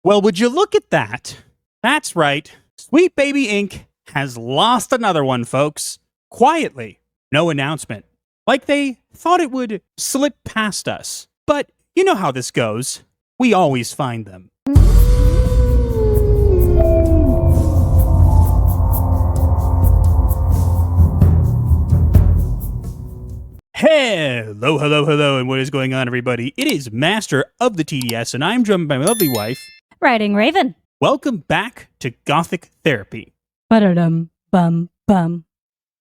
Well, would you look at that? That's right. Sweet Baby Inc. has lost another one, folks. Quietly. No announcement. Like they thought it would slip past us. But you know how this goes. We always find them. Hello, and what is going on, everybody? It is Master of the TDS, and I'm joined by my lovely wife, Riding Raven. Welcome back to Gothic Therapy. Bum.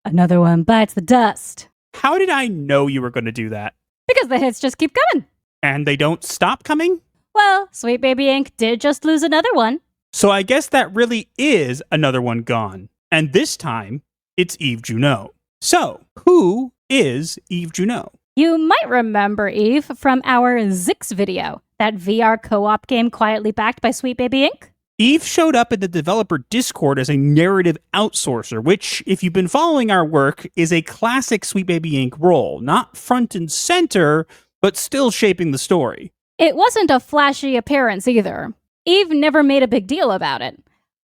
Another one bites the dust. How did I know you were going to do that? Because the hits just keep coming. And they don't stop coming? Well, Sweet Baby Inc. did just lose another one. So I guess that really is another one gone. And this time, it's Eve Juneau. So, who is Eve Juneau? You might remember Eve from our ZIX video, that VR co-op game quietly backed by Sweet Baby Inc. Eve showed up in the developer Discord as a narrative outsourcer, which, if you've been following our work, is a classic Sweet Baby Inc. role. Not front and center, but still shaping the story. It wasn't a flashy appearance either. Eve never made a big deal about it.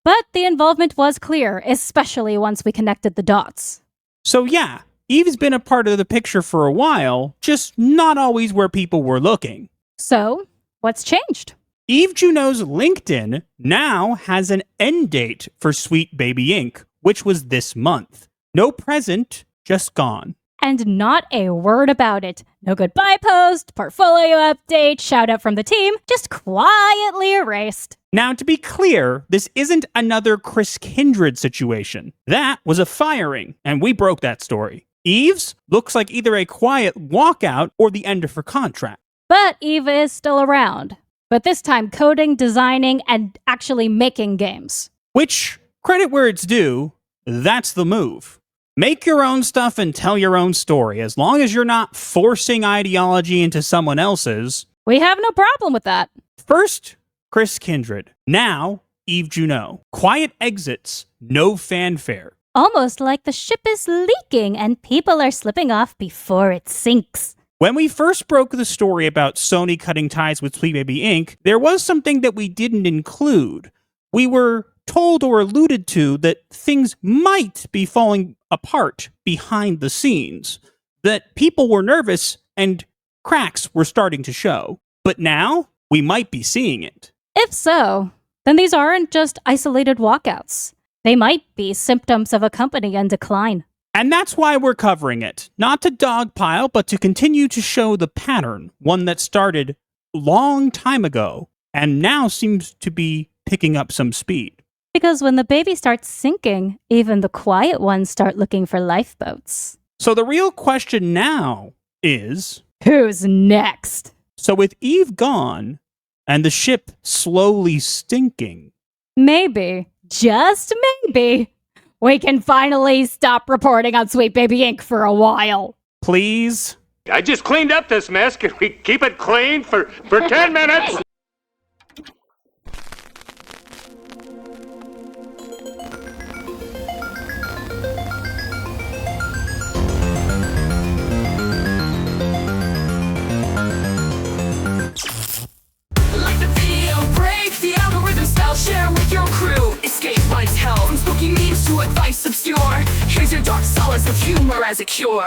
But the involvement was clear, especially once we connected the dots. So yeah, Eve's been a part of the picture for a while, just not always where people were looking. So, what's changed? Eve Juneau's LinkedIn now has an end date for Sweet Baby Inc., which was this month. No present, just gone. And not a word about it. No goodbye post, portfolio update, shout out from the team, just quietly erased. Now, to be clear, this isn't another Chris Kindred situation. That was a firing, and we broke that story. Eve's looks like either a quiet walkout or the end of her contract. But Eve is still around. But this time coding, designing, and actually making games. Which, credit where it's due, that's the move. Make your own stuff and tell your own story, as long as you're not forcing ideology into someone else's. We have no problem with that. First, Chris Kindred. Now, Eve Juneau. Quiet exits, no fanfare. Almost like the ship is leaking and people are slipping off before it sinks. When we first broke the story about Sony cutting ties with Sweet Baby Inc., there was something that we didn't include. We were told or alluded to that things might be falling apart behind the scenes, that people were nervous and cracks were starting to show. But now, we might be seeing it. If so, then these aren't just isolated walkouts. They might be symptoms of a company in decline. And that's why we're covering it. Not to dogpile, but to continue to show the pattern, one that started a long time ago and now seems to be picking up some speed. Because when the baby starts sinking, even the quiet ones start looking for lifeboats. So the real question now is... who's next? So with Eve gone and the ship slowly stinking... maybe, just maybe, we can finally stop reporting on Sweet Baby Inc. for a while. Please? I just cleaned up this mess. Can we keep it clean for 10 minutes? Like the video, break the algorithm spell, share with your crew. Escape life's hell, from spooky memes to advice obscure. Here's your dark solace of humor as a cure.